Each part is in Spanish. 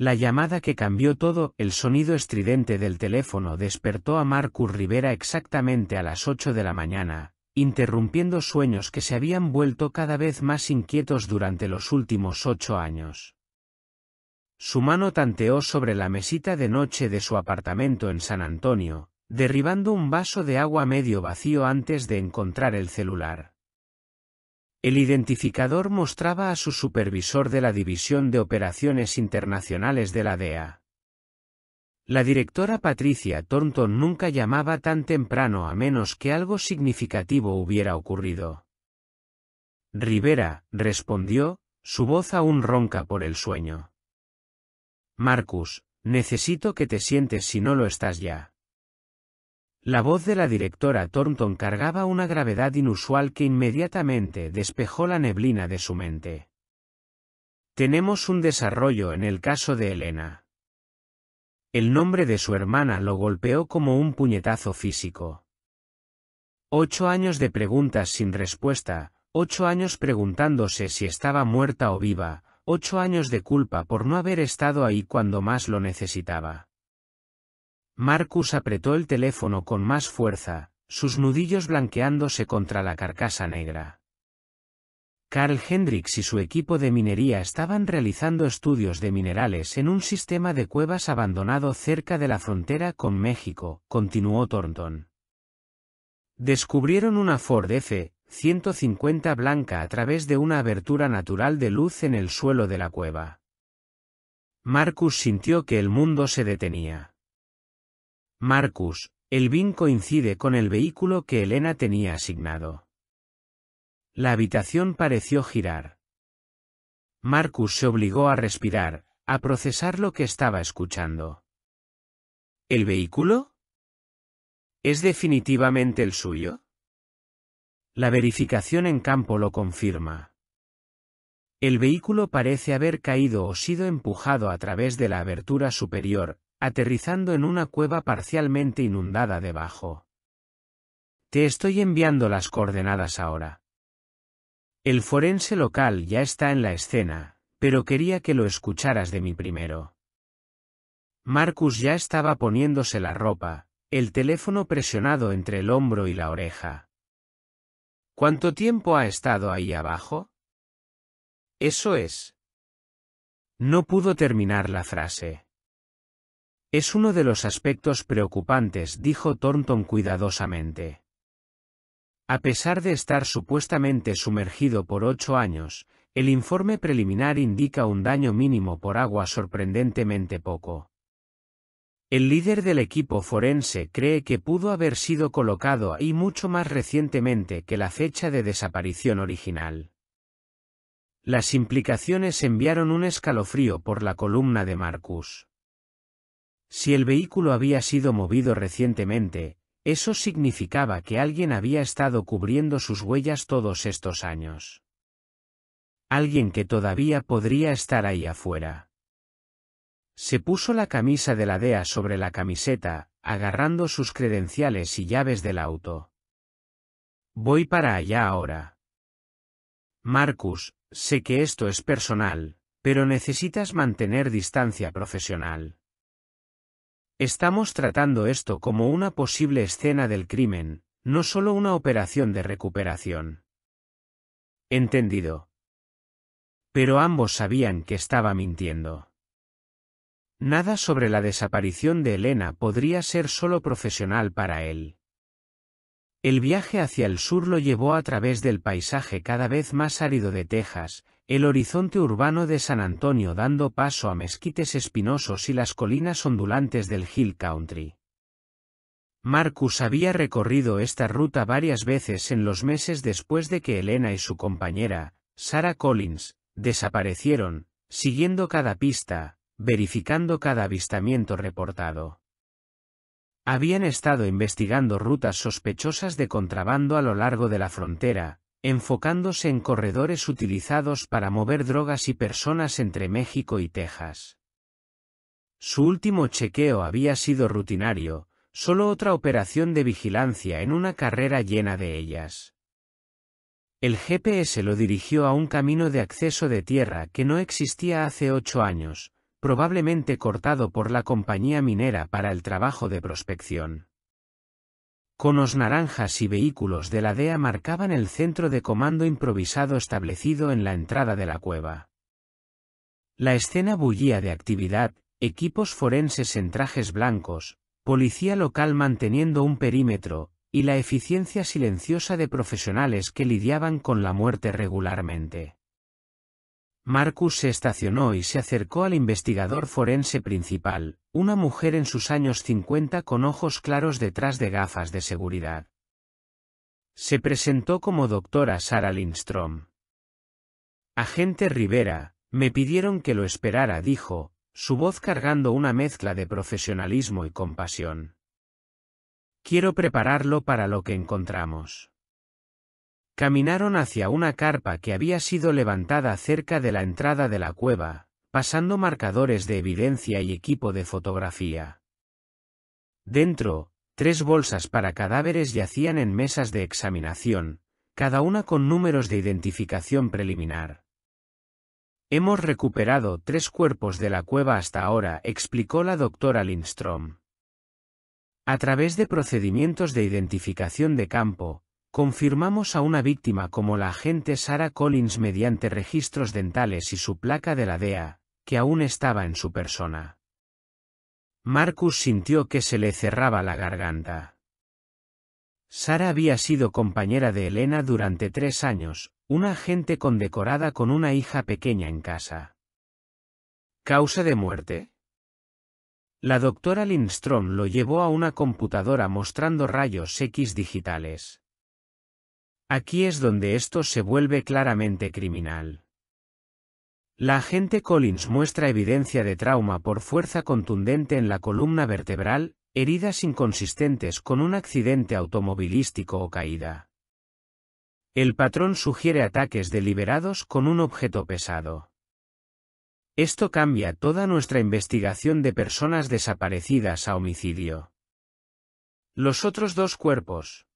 La llamada que cambió todo, el sonido estridente del teléfono despertó a Marcus Rivera exactamente a las 8 de la mañana, interrumpiendo sueños que se habían vuelto cada vez más inquietos durante los últimos 8 años. Su mano tanteó sobre la mesita de noche de su apartamento en San Antonio, derribando un vaso de agua medio vacío antes de encontrar el celular. El identificador mostraba a su supervisor de la División de Operaciones Internacionales de la DEA. La directora Patricia Thornton nunca llamaba tan temprano a menos que algo significativo hubiera ocurrido. Rivera, respondió, su voz aún ronca por el sueño. Marcus, necesito que te sientes si no lo estás ya. La voz de la directora Thornton cargaba una gravedad inusual que inmediatamente despejó la neblina de su mente. Tenemos un desarrollo en el caso de Elena. El nombre de su hermana lo golpeó como un puñetazo físico. 8 años de preguntas sin respuesta, 8 años preguntándose si estaba muerta o viva, 8 años de culpa por no haber estado ahí cuando más lo necesitaba. Marcus apretó el teléfono con más fuerza, sus nudillos blanqueándose contra la carcasa negra. Carl Hendricks y su equipo de minería estaban realizando estudios de minerales en un sistema de cuevas abandonado cerca de la frontera con México, continuó Thornton. Descubrieron una Ford F-150 blanca a través de una abertura natural de luz en el suelo de la cueva. Marcus sintió que el mundo se detenía. Marcus, el BIN coincide con el vehículo que Elena tenía asignado. La habitación pareció girar. Marcus se obligó a respirar, a procesar lo que estaba escuchando. ¿El vehículo? ¿Es definitivamente el suyo? La verificación en campo lo confirma. El vehículo parece haber caído o sido empujado a través de la abertura superior, aterrizando en una cueva parcialmente inundada debajo. Te estoy enviando las coordenadas ahora. El forense local ya está en la escena, pero quería que lo escucharas de mí primero. Marcus ya estaba poniéndose la ropa, el teléfono presionado entre el hombro y la oreja. ¿Cuánto tiempo ha estado ahí abajo? Eso es. No pudo terminar la frase. Es uno de los aspectos preocupantes, dijo Thornton cuidadosamente. A pesar de estar supuestamente sumergido por 8 años, el informe preliminar indica un daño mínimo por agua sorprendentemente poco. El líder del equipo forense cree que pudo haber sido colocado ahí mucho más recientemente que la fecha de desaparición original. Las implicaciones enviaron un escalofrío por la columna de Marcus. Si el vehículo había sido movido recientemente, eso significaba que alguien había estado cubriendo sus huellas todos estos años. Alguien que todavía podría estar ahí afuera. Se puso la camisa de la DEA sobre la camiseta, agarrando sus credenciales y llaves del auto. Voy para allá ahora. Marcus, sé que esto es personal, pero necesitas mantener distancia profesional. Estamos tratando esto como una posible escena del crimen, no solo una operación de recuperación. Entendido. Pero ambos sabían que estaba mintiendo. Nada sobre la desaparición de Elena podría ser solo profesional para él. El viaje hacia el sur lo llevó a través del paisaje cada vez más árido de Texas, el horizonte urbano de San Antonio dando paso a mezquites espinosos y las colinas ondulantes del Hill Country. Marcus había recorrido esta ruta varias veces en los meses después de que Elena y su compañera, Sarah Collins, desaparecieron, siguiendo cada pista, verificando cada avistamiento reportado. Habían estado investigando rutas sospechosas de contrabando a lo largo de la frontera, enfocándose en corredores utilizados para mover drogas y personas entre México y Texas. Su último chequeo había sido rutinario, solo otra operación de vigilancia en una carrera llena de ellas. El GPS lo dirigió a un camino de acceso de tierra que no existía hace 8 años, probablemente cortado por la compañía minera para el trabajo de prospección. Conos naranjas y vehículos de la DEA marcaban el centro de comando improvisado establecido en la entrada de la cueva. La escena bullía de actividad, equipos forenses en trajes blancos, policía local manteniendo un perímetro, y la eficiencia silenciosa de profesionales que lidiaban con la muerte regularmente. Marcus se estacionó y se acercó al investigador forense principal, una mujer en sus años 50 con ojos claros detrás de gafas de seguridad. Se presentó como doctora Sarah Lindstrom. Agente Rivera, me pidieron que lo esperara, dijo, su voz cargando una mezcla de profesionalismo y compasión. Quiero prepararlo para lo que encontramos. Caminaron hacia una carpa que había sido levantada cerca de la entrada de la cueva, pasando marcadores de evidencia y equipo de fotografía. Dentro, 3 bolsas para cadáveres yacían en mesas de examinación, cada una con números de identificación preliminar. Hemos recuperado 3 cuerpos de la cueva hasta ahora, explicó la doctora Lindstrom. A través de procedimientos de identificación de campo, confirmamos a una víctima como la agente Sarah Collins mediante registros dentales y su placa de la DEA, que aún estaba en su persona. Marcus sintió que se le cerraba la garganta. Sarah había sido compañera de Elena durante 3 años, una agente condecorada con una hija pequeña en casa. ¿Causa de muerte? La doctora Lindstrom lo llevó a una computadora mostrando rayos X digitales. Aquí es donde esto se vuelve claramente criminal. La agente Collins muestra evidencia de trauma por fuerza contundente en la columna vertebral, heridas inconsistentes con un accidente automovilístico o caída. El patrón sugiere ataques deliberados con un objeto pesado. Esto cambia toda nuestra investigación de personas desaparecidas a homicidio. Los otros 2 cuerpos,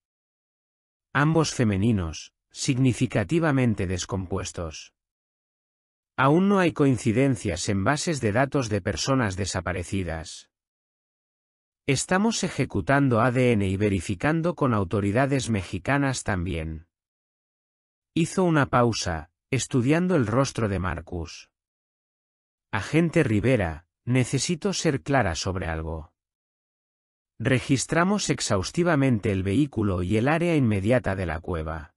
ambos femeninos, significativamente descompuestos. Aún no hay coincidencias en bases de datos de personas desaparecidas. Estamos ejecutando ADN y verificando con autoridades mexicanas también. Hizo una pausa, estudiando el rostro de Marcus. Agente Rivera, necesito ser clara sobre algo. Registramos exhaustivamente el vehículo y el área inmediata de la cueva.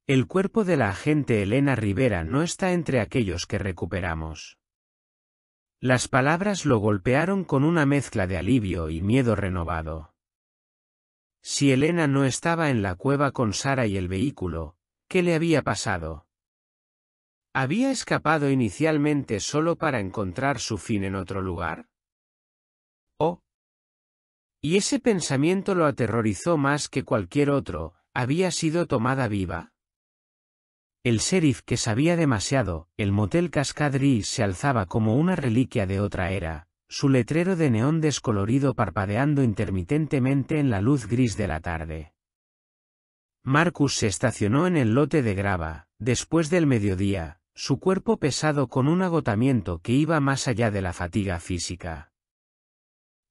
El cuerpo de la agente Elena Rivera no está entre aquellos que recuperamos. Las palabras lo golpearon con una mezcla de alivio y miedo renovado. Si Elena no estaba en la cueva con Sarah y el vehículo, ¿qué le había pasado? ¿Había escapado inicialmente solo para encontrar su fin en otro lugar? ¿O? Y ese pensamiento lo aterrorizó más que cualquier otro, ¿había sido tomada viva? El sheriff, que sabía demasiado, el motel Cascade se alzaba como una reliquia de otra era, su letrero de neón descolorido parpadeando intermitentemente en la luz gris de la tarde. Marcus se estacionó en el lote de grava, después del mediodía, su cuerpo pesado con un agotamiento que iba más allá de la fatiga física.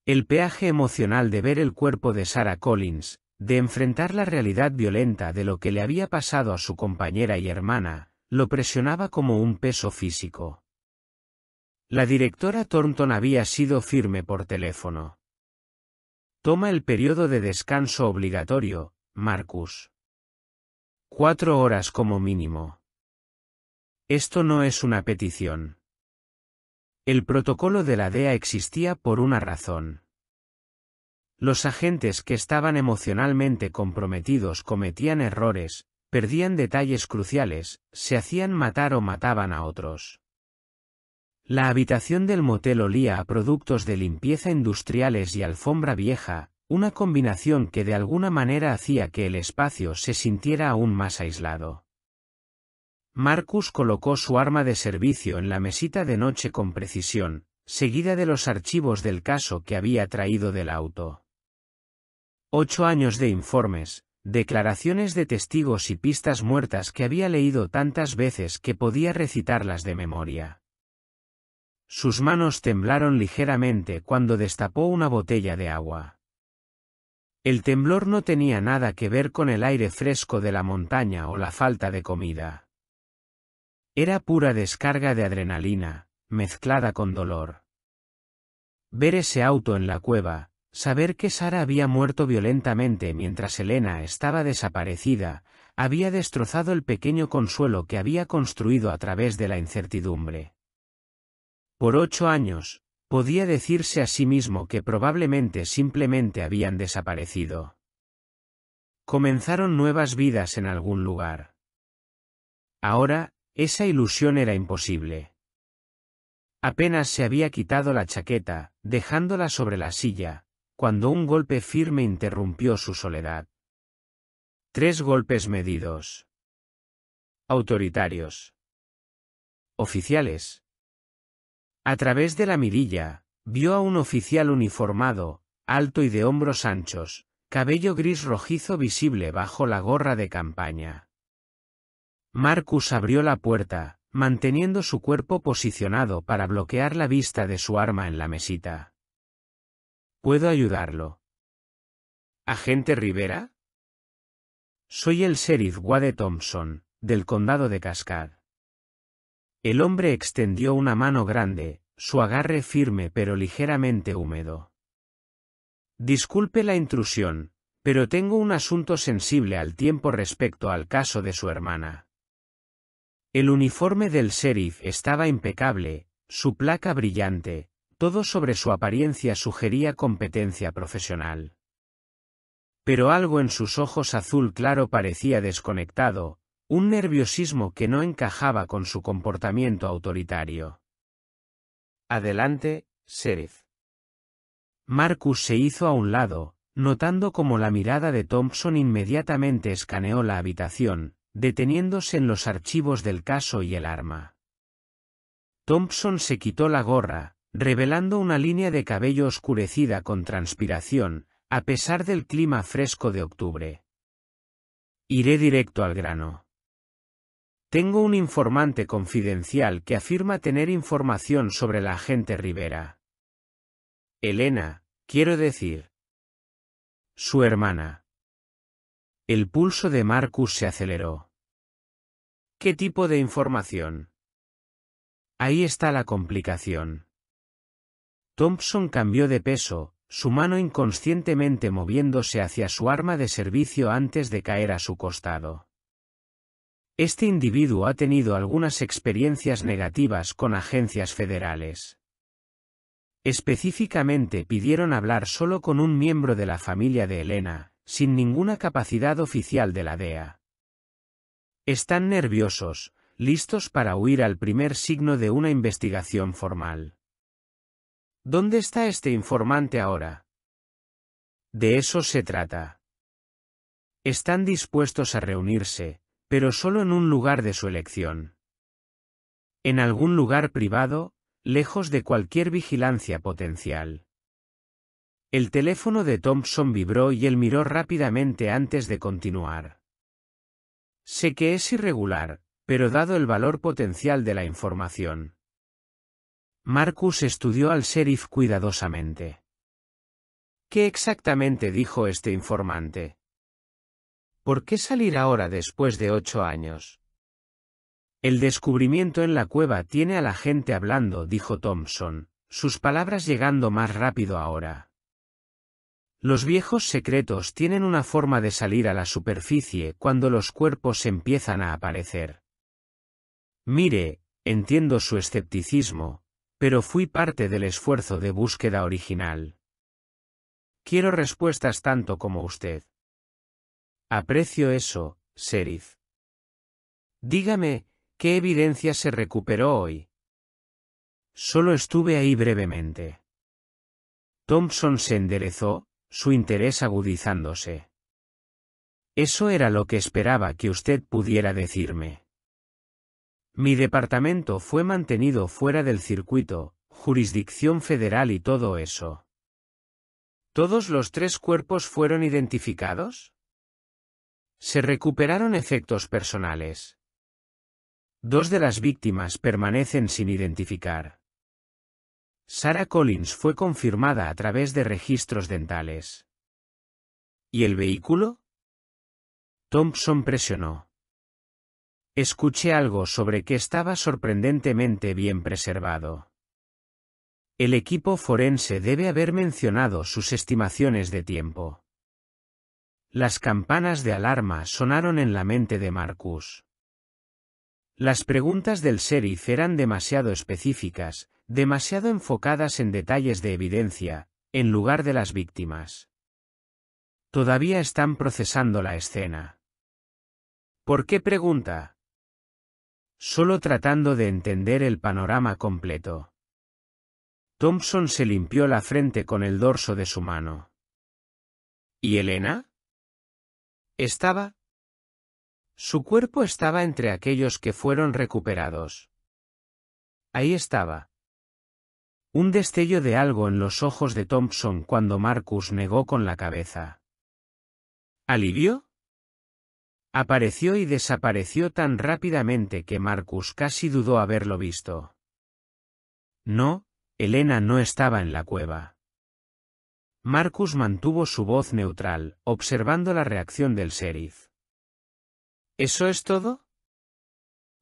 El peaje emocional de ver el cuerpo de Sarah Collins, de enfrentar la realidad violenta de lo que le había pasado a su compañera y hermana, lo presionaba como un peso físico. La directora Thornton había sido firme por teléfono. Toma el periodo de descanso obligatorio, Marcus. 4 horas como mínimo. Esto no es una petición. El protocolo de la DEA existía por una razón. Los agentes que estaban emocionalmente comprometidos cometían errores, perdían detalles cruciales, se hacían matar o mataban a otros. La habitación del motel olía a productos de limpieza industriales y alfombra vieja, una combinación que de alguna manera hacía que el espacio se sintiera aún más aislado. Marcus colocó su arma de servicio en la mesita de noche con precisión, seguida de los archivos del caso que había traído del auto. 8 años de informes, declaraciones de testigos y pistas muertas que había leído tantas veces que podía recitarlas de memoria. sus manos temblaron ligeramente cuando destapó una botella de agua. El temblor no tenía nada que ver con el aire fresco de la montaña o la falta de comida. Era pura descarga de adrenalina, mezclada con dolor. Ver ese auto en la cueva, saber que Sara había muerto violentamente mientras Elena estaba desaparecida, había destrozado el pequeño consuelo que había construido a través de la incertidumbre. Por 8 años, podía decirse a sí mismo que probablemente simplemente habían desaparecido. Comenzaron nuevas vidas en algún lugar. Ahora, esa ilusión era imposible. Apenas se había quitado la chaqueta, dejándola sobre la silla, cuando un golpe firme interrumpió su soledad. 3 golpes medidos. Autoritarios. Oficiales. A través de la mirilla, vio a un oficial uniformado, alto y de hombros anchos, cabello gris rojizo visible bajo la gorra de campaña. Marcus abrió la puerta, manteniendo su cuerpo posicionado para bloquear la vista de su arma en la mesita. ¿Puedo ayudarlo? ¿Agente Rivera? Soy el sheriff Wade Thompson, del condado de Cascade. El hombre extendió una mano grande, su agarre firme pero ligeramente húmedo. Disculpe la intrusión, pero tengo un asunto sensible al tiempo respecto al caso de su hermana. El uniforme del sheriff estaba impecable, su placa brillante, todo sobre su apariencia sugería competencia profesional. Pero algo en sus ojos azul claro parecía desconectado, un nerviosismo que no encajaba con su comportamiento autoritario. Adelante, sheriff. Marcus se hizo a un lado, notando cómo la mirada de Thompson inmediatamente escaneó la habitación, deteniéndose en los archivos del caso y el arma. Thompson se quitó la gorra, revelando una línea de cabello oscurecida con transpiración, a pesar del clima fresco de octubre. Iré directo al grano. Tengo un informante confidencial que afirma tener información sobre la agente Rivera. Elena, quiero decir. Su hermana. El pulso de Marcus se aceleró. ¿Qué tipo de información? Ahí está la complicación. Thompson cambió de peso, su mano inconscientemente moviéndose hacia su arma de servicio antes de caer a su costado. Este individuo ha tenido algunas experiencias negativas con agencias federales. Específicamente pidieron hablar solo con un miembro de la familia de Elena, sin ninguna capacidad oficial de la DEA. Están nerviosos, listos para huir al primer signo de una investigación formal. ¿Dónde está este informante ahora? De eso se trata. Están dispuestos a reunirse, pero solo en un lugar de su elección. En algún lugar privado, lejos de cualquier vigilancia potencial. El teléfono de Thompson vibró y él miró rápidamente antes de continuar. Sé que es irregular, pero dado el valor potencial de la información. Marcus estudió al sheriff cuidadosamente. ¿Qué exactamente dijo este informante? ¿Por qué salir ahora después de 8 años? El descubrimiento en la cueva tiene a la gente hablando, dijo Thompson, sus palabras llegando más rápido ahora. Los viejos secretos tienen una forma de salir a la superficie cuando los cuerpos empiezan a aparecer. Mire, entiendo su escepticismo, pero fui parte del esfuerzo de búsqueda original. Quiero respuestas tanto como usted. Aprecio eso, sheriff. Dígame, ¿qué evidencia se recuperó hoy? Solo estuve ahí brevemente. Thompson se enderezó, su interés agudizándose. Eso era lo que esperaba que usted pudiera decirme. Mi departamento fue mantenido fuera del circuito, jurisdicción federal y todo eso. ¿Todos los 3 cuerpos fueron identificados? Se recuperaron efectos personales. 2 de las víctimas permanecen sin identificar. Sarah Collins fue confirmada a través de registros dentales. ¿Y el vehículo? Thompson presionó. Escuché algo sobre que estaba sorprendentemente bien preservado. El equipo forense debe haber mencionado sus estimaciones de tiempo. Las campanas de alarma sonaron en la mente de Marcus. Las preguntas del sheriff eran demasiado específicas, demasiado enfocadas en detalles de evidencia, en lugar de las víctimas. Todavía están procesando la escena. ¿Por qué pregunta? Solo tratando de entender el panorama completo. Thompson se limpió la frente con el dorso de su mano. ¿Y Elena? ¿Estaba? Su cuerpo estaba entre aquellos que fueron recuperados. Ahí estaba. Un destello de algo en los ojos de Thompson cuando Marcus negó con la cabeza. ¿Alivio? Apareció y desapareció tan rápidamente que Marcus casi dudó haberlo visto. No, Elena no estaba en la cueva. Marcus mantuvo su voz neutral, observando la reacción del sheriff. ¿Eso es todo?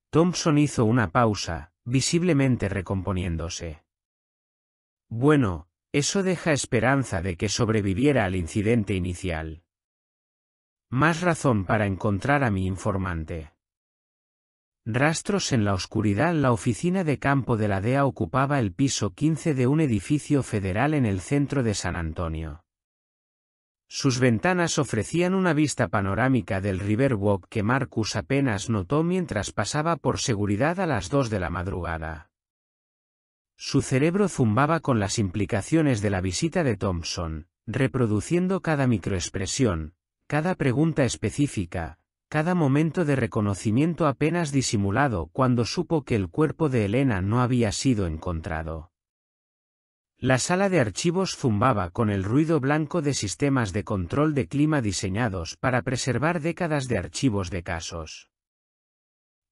Thompson hizo una pausa, visiblemente recomponiéndose. Bueno, eso deja esperanza de que sobreviviera al incidente inicial. Más razón para encontrar a mi informante. Rastros en la oscuridad. La oficina de campo de la DEA ocupaba el piso 15 de un edificio federal en el centro de San Antonio. Sus ventanas ofrecían una vista panorámica del Riverwalk que Marcus apenas notó mientras pasaba por seguridad a las 2 de la madrugada. Su cerebro zumbaba con las implicaciones de la visita de Thompson, reproduciendo cada microexpresión, cada pregunta específica, cada momento de reconocimiento apenas disimulado cuando supo que el cuerpo de Elena no había sido encontrado. La sala de archivos zumbaba con el ruido blanco de sistemas de control de clima diseñados para preservar décadas de archivos de casos.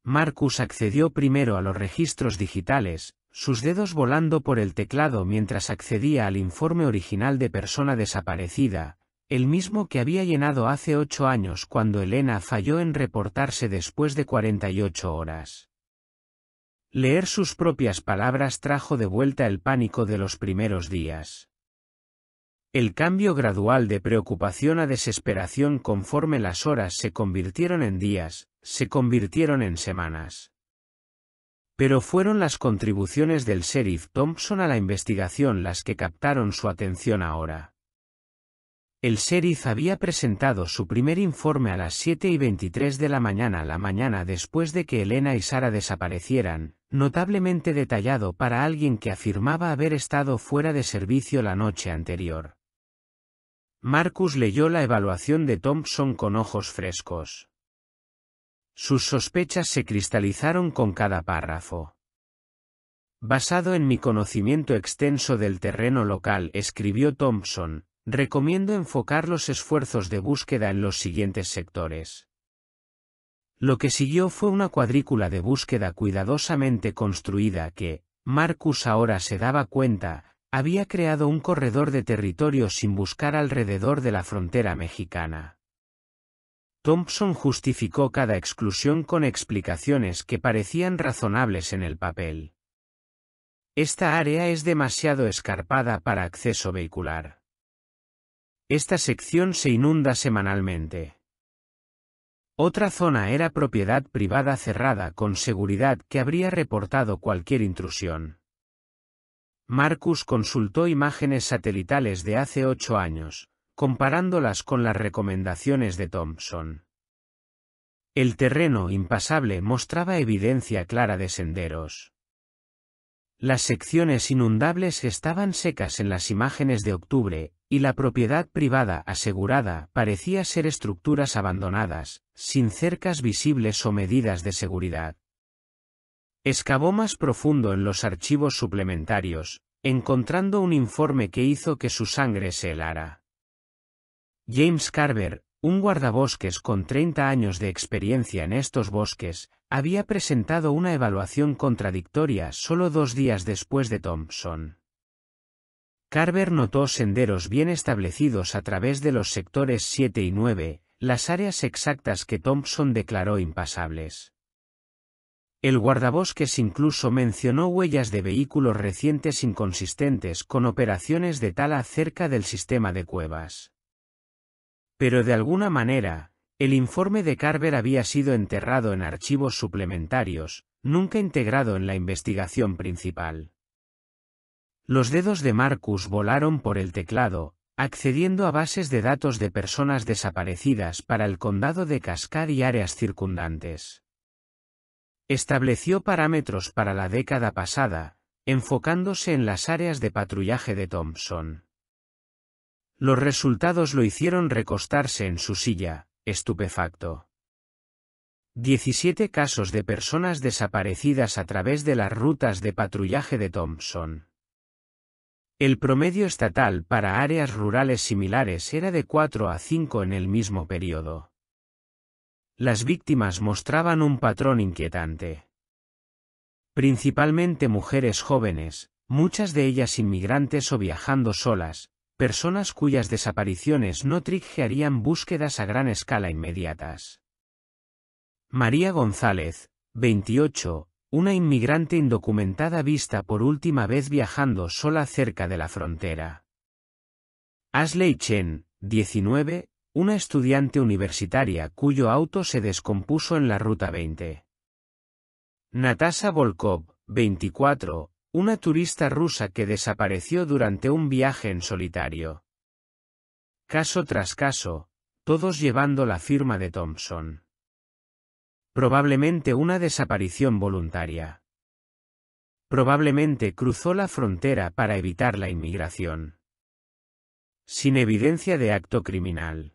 Marcus accedió primero a los registros digitales, sus dedos volando por el teclado mientras accedía al informe original de persona desaparecida, el mismo que había llenado hace 8 años cuando Elena falló en reportarse después de 48 horas. Leer sus propias palabras trajo de vuelta el pánico de los primeros días. El cambio gradual de preocupación a desesperación conforme las horas se convirtieron en días, se convirtieron en semanas. Pero fueron las contribuciones del sheriff Thompson a la investigación las que captaron su atención ahora. El sheriff había presentado su primer informe a las 7:23 de la mañana después de que Elena y Sarah desaparecieran, notablemente detallado para alguien que afirmaba haber estado fuera de servicio la noche anterior. Marcus leyó la evaluación de Thompson con ojos frescos. Sus sospechas se cristalizaron con cada párrafo. Basado en mi conocimiento extenso del terreno local, escribió Thompson, recomiendo enfocar los esfuerzos de búsqueda en los siguientes sectores. Lo que siguió fue una cuadrícula de búsqueda cuidadosamente construida que, Marcus ahora se daba cuenta, había creado un corredor de territorio sin buscar alrededor de la frontera mexicana. Thompson justificó cada exclusión con explicaciones que parecían razonables en el papel. Esta área es demasiado escarpada para acceso vehicular. Esta sección se inunda semanalmente. Otra zona era propiedad privada cerrada con seguridad que habría reportado cualquier intrusión. Marcus consultó imágenes satelitales de hace 8 años, comparándolas con las recomendaciones de Thompson. El terreno impasable mostraba evidencia clara de senderos. Las secciones inundables estaban secas en las imágenes de octubre, y la propiedad privada asegurada parecía ser estructuras abandonadas, sin cercas visibles o medidas de seguridad. Excavó más profundo en los archivos suplementarios, encontrando un informe que hizo que su sangre se helara. James Carver, un guardabosques con 30 años de experiencia en estos bosques, había presentado una evaluación contradictoria solo 2 días después de Thompson. Carver notó senderos bien establecidos a través de los sectores 7 y 9, las áreas exactas que Thompson declaró impasables. El guardabosques incluso mencionó huellas de vehículos recientes inconsistentes con operaciones de tala cerca del sistema de cuevas. Pero de alguna manera, el informe de Carver había sido enterrado en archivos suplementarios, nunca integrado en la investigación principal. Los dedos de Marcus volaron por el teclado, accediendo a bases de datos de personas desaparecidas para el condado de Cascade y áreas circundantes. Estableció parámetros para la década pasada, enfocándose en las áreas de patrullaje de Thompson. Los resultados lo hicieron recostarse en su silla, estupefacto. 17 casos de personas desaparecidas a través de las rutas de patrullaje de Thompson. El promedio estatal para áreas rurales similares era de 4 a 5 en el mismo periodo. Las víctimas mostraban un patrón inquietante. Principalmente mujeres jóvenes, muchas de ellas inmigrantes o viajando solas, personas cuyas desapariciones no triggerían búsquedas a gran escala inmediatas. María González, 28, una inmigrante indocumentada vista por última vez viajando sola cerca de la frontera. Ashley Chen, 19, una estudiante universitaria cuyo auto se descompuso en la Ruta 20. Natasha Volkov, 24, una turista rusa que desapareció durante un viaje en solitario. Caso tras caso, todos llevando la firma de Thompson. Probablemente una desaparición voluntaria. Probablemente cruzó la frontera para evitar la inmigración. Sin evidencia de acto criminal.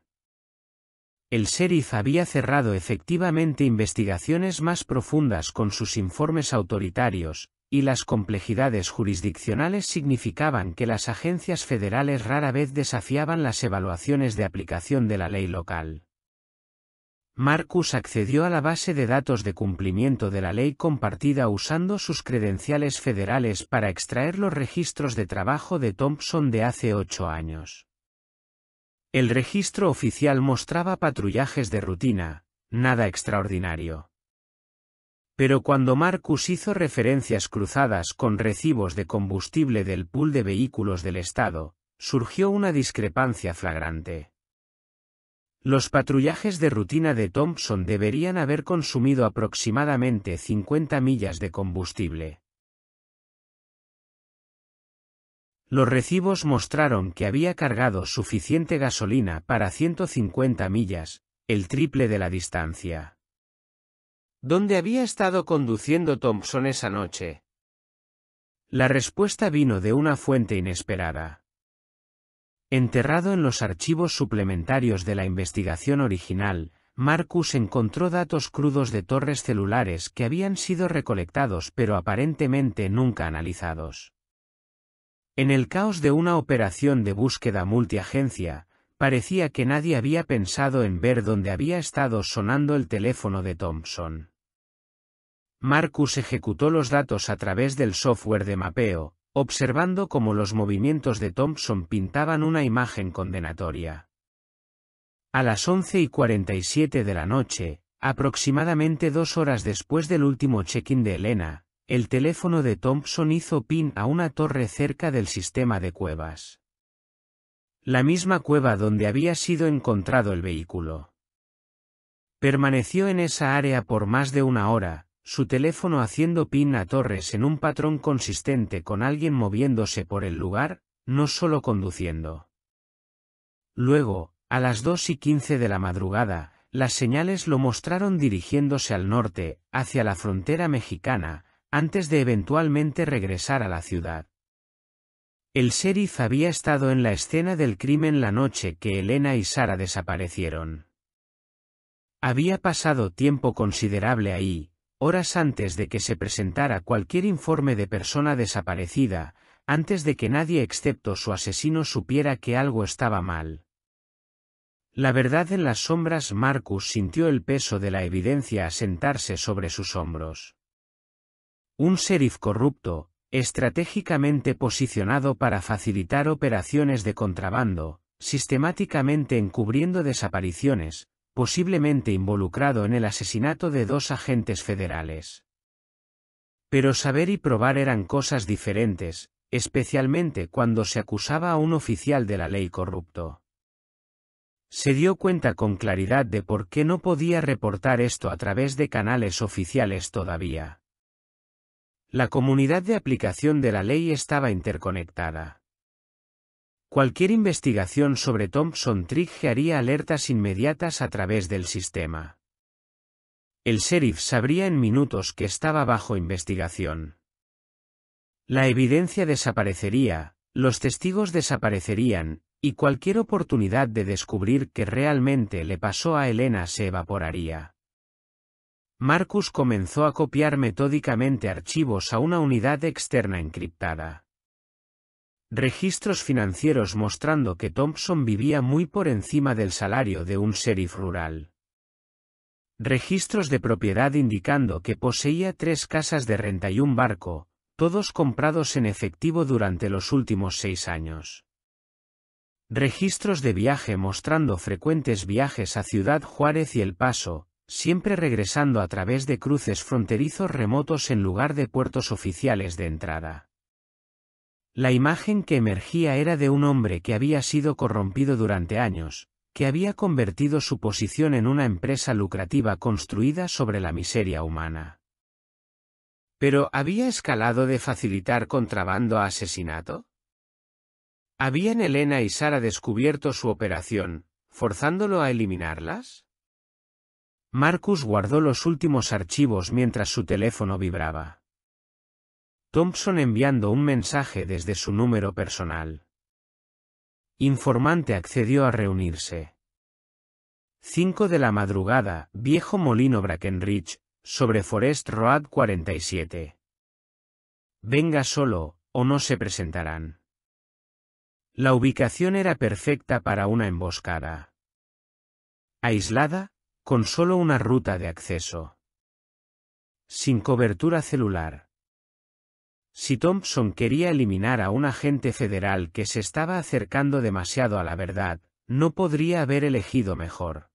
El sheriff había cerrado efectivamente investigaciones más profundas con sus informes autoritarios, y las complejidades jurisdiccionales significaban que las agencias federales rara vez desafiaban las evaluaciones de aplicación de la ley local. Marcus accedió a la base de datos de cumplimiento de la ley compartida usando sus credenciales federales para extraer los registros de trabajo de Thompson de hace 8 años. El registro oficial mostraba patrullajes de rutina, nada extraordinario. Pero cuando Marcus hizo referencias cruzadas con recibos de combustible del pool de vehículos del estado, surgió una discrepancia flagrante. Los patrullajes de rutina de Thompson deberían haber consumido aproximadamente 50 millas de combustible. Los recibos mostraron que había cargado suficiente gasolina para 150 millas, el triple de la distancia. ¿Dónde había estado conduciendo Thompson esa noche? La respuesta vino de una fuente inesperada. Enterrado en los archivos suplementarios de la investigación original, Marcus encontró datos crudos de torres celulares que habían sido recolectados pero aparentemente nunca analizados. En el caos de una operación de búsqueda multiagencia, parecía que nadie había pensado en ver dónde había estado sonando el teléfono de Thompson. Marcus ejecutó los datos a través del software de mapeo, observando cómo los movimientos de Thompson pintaban una imagen condenatoria. A las 11:47 de la noche, aproximadamente 2 horas después del último check-in de Elena, el teléfono de Thompson hizo ping a una torre cerca del sistema de cuevas. La misma cueva donde había sido encontrado el vehículo. Permaneció en esa área por más de 1 hora, su teléfono haciendo ping a torres en un patrón consistente con alguien moviéndose por el lugar, no solo conduciendo. Luego, a las 2:15 de la madrugada, las señales lo mostraron dirigiéndose al norte, hacia la frontera mexicana, antes de eventualmente regresar a la ciudad. El sheriff había estado en la escena del crimen la noche que Elena y Sara desaparecieron. Había pasado tiempo considerable ahí, horas antes de que se presentara cualquier informe de persona desaparecida, antes de que nadie excepto su asesino supiera que algo estaba mal. La verdad en las sombras. Marcus sintió el peso de la evidencia asentarse sobre sus hombros. Un sheriff corrupto, estratégicamente posicionado para facilitar operaciones de contrabando, sistemáticamente encubriendo desapariciones, posiblemente involucrado en el asesinato de 2 agentes federales. Pero saber y probar eran cosas diferentes, especialmente cuando se acusaba a un oficial de la ley corrupto. Se dio cuenta con claridad de por qué no podía reportar esto a través de canales oficiales todavía. La comunidad de aplicación de la ley estaba interconectada. Cualquier investigación sobre Thompson triggería alertas inmediatas a través del sistema. El sheriff sabría en minutos que estaba bajo investigación. La evidencia desaparecería, los testigos desaparecerían, y cualquier oportunidad de descubrir qué realmente le pasó a Elena se evaporaría. Marcus comenzó a copiar metódicamente archivos a una unidad externa encriptada. Registros financieros mostrando que Thompson vivía muy por encima del salario de un sheriff rural. Registros de propiedad indicando que poseía 3 casas de renta y un barco, todos comprados en efectivo durante los últimos 6 años. Registros de viaje mostrando frecuentes viajes a Ciudad Juárez y El Paso, siempre regresando a través de cruces fronterizos remotos en lugar de puertos oficiales de entrada. La imagen que emergía era de un hombre que había sido corrompido durante años, que había convertido su posición en una empresa lucrativa construida sobre la miseria humana. ¿Pero había escalado de facilitar contrabando a asesinato? ¿Habían Elena y Sara descubierto su operación, forzándolo a eliminarlas? Marcus guardó los últimos archivos mientras su teléfono vibraba. Thompson enviando un mensaje desde su número personal. Informante accedió a reunirse. 5 de la madrugada, Viejo Molino Brackenridge, sobre Forest Road 47. Venga solo, o no se presentarán. La ubicación era perfecta para una emboscada. Aislada, con solo una ruta de acceso. Sin cobertura celular. Si Thompson quería eliminar a un agente federal que se estaba acercando demasiado a la verdad, no podría haber elegido mejor.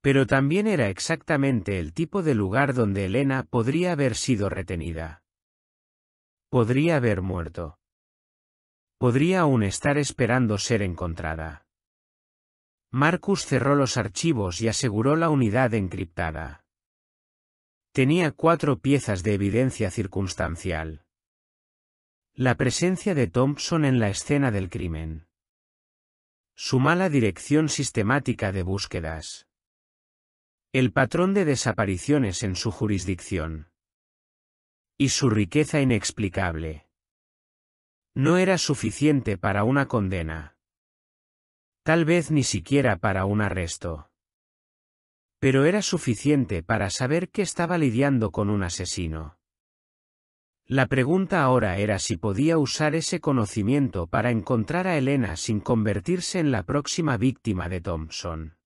Pero también era exactamente el tipo de lugar donde Elena podría haber sido retenida. Podría haber muerto. Podría aún estar esperando ser encontrada. Marcus cerró los archivos y aseguró la unidad encriptada. Tenía 4 piezas de evidencia circunstancial. La presencia de Thompson en la escena del crimen. Su mala dirección sistemática de búsquedas. El patrón de desapariciones en su jurisdicción. Y su riqueza inexplicable. No era suficiente para una condena. Tal vez ni siquiera para un arresto. Pero era suficiente para saber que estaba lidiando con un asesino. La pregunta ahora era si podía usar ese conocimiento para encontrar a Elena sin convertirse en la próxima víctima de Thompson.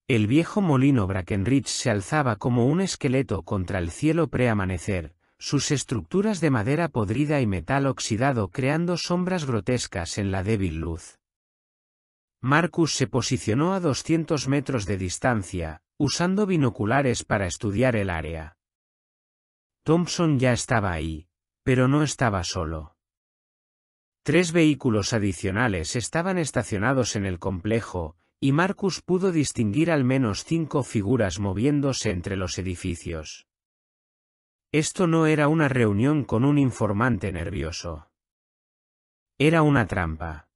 El viejo molino Brackenridge se alzaba como un esqueleto contra el cielo preamanecer, sus estructuras de madera podrida y metal oxidado creando sombras grotescas en la débil luz. Marcus se posicionó a 200 metros de distancia, usando binoculares para estudiar el área. Thompson ya estaba ahí, pero no estaba solo. 3 vehículos adicionales estaban estacionados en el complejo, y Marcus pudo distinguir al menos 5 figuras moviéndose entre los edificios. Esto no era una reunión con un informante nervioso. Era una trampa.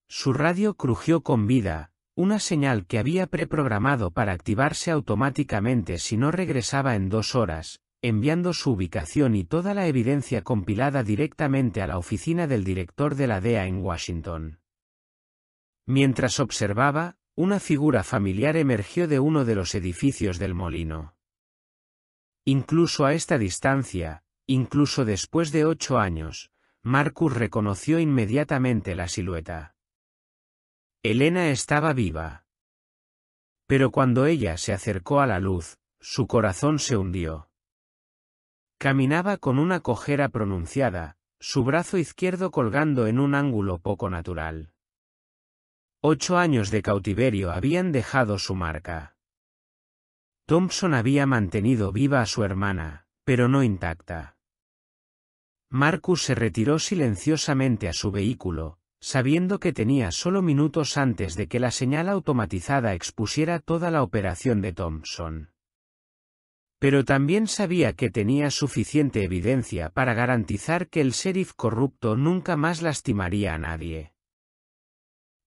Su radio crujió con vida, una señal que había preprogramado para activarse automáticamente si no regresaba en 2 horas, enviando su ubicación y toda la evidencia compilada directamente a la oficina del director de la DEA en Washington. Mientras observaba, una figura familiar emergió de uno de los edificios del molino. Incluso a esta distancia, incluso después de 8 años, Marcus reconoció inmediatamente la silueta. Elena estaba viva. Pero cuando ella se acercó a la luz, su corazón se hundió. Caminaba con una cojera pronunciada, su brazo izquierdo colgando en un ángulo poco natural. 8 años de cautiverio habían dejado su marca. Thompson había mantenido viva a su hermana, pero no intacta. Marcus se retiró silenciosamente a su vehículo, sabiendo que tenía solo minutos antes de que la señal automatizada expusiera toda la operación de Thompson. Pero también sabía que tenía suficiente evidencia para garantizar que el sheriff corrupto nunca más lastimaría a nadie.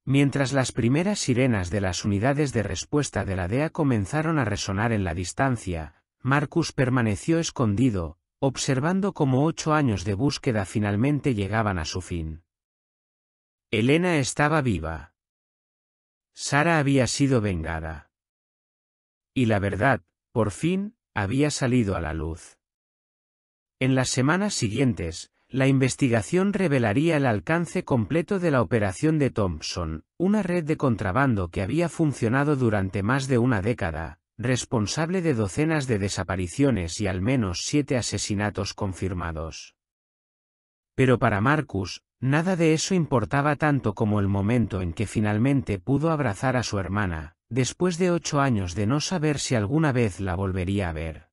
Mientras las primeras sirenas de las unidades de respuesta de la DEA comenzaron a resonar en la distancia, Marcus permaneció escondido, observando cómo 8 años de búsqueda finalmente llegaban a su fin. Elena estaba viva. Sara había sido vengada. Y la verdad, por fin, había salido a la luz. En las semanas siguientes, la investigación revelaría el alcance completo de la operación de Thompson, una red de contrabando que había funcionado durante más de una década, responsable de docenas de desapariciones y al menos 7 asesinatos confirmados. Pero para Marcus, nada de eso importaba tanto como el momento en que finalmente pudo abrazar a su hermana, después de 8 años de no saber si alguna vez la volvería a ver.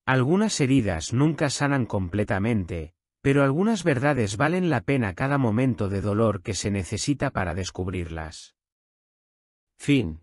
Algunas heridas nunca sanan completamente, pero algunas verdades valen la pena cada momento de dolor que se necesita para descubrirlas. Fin.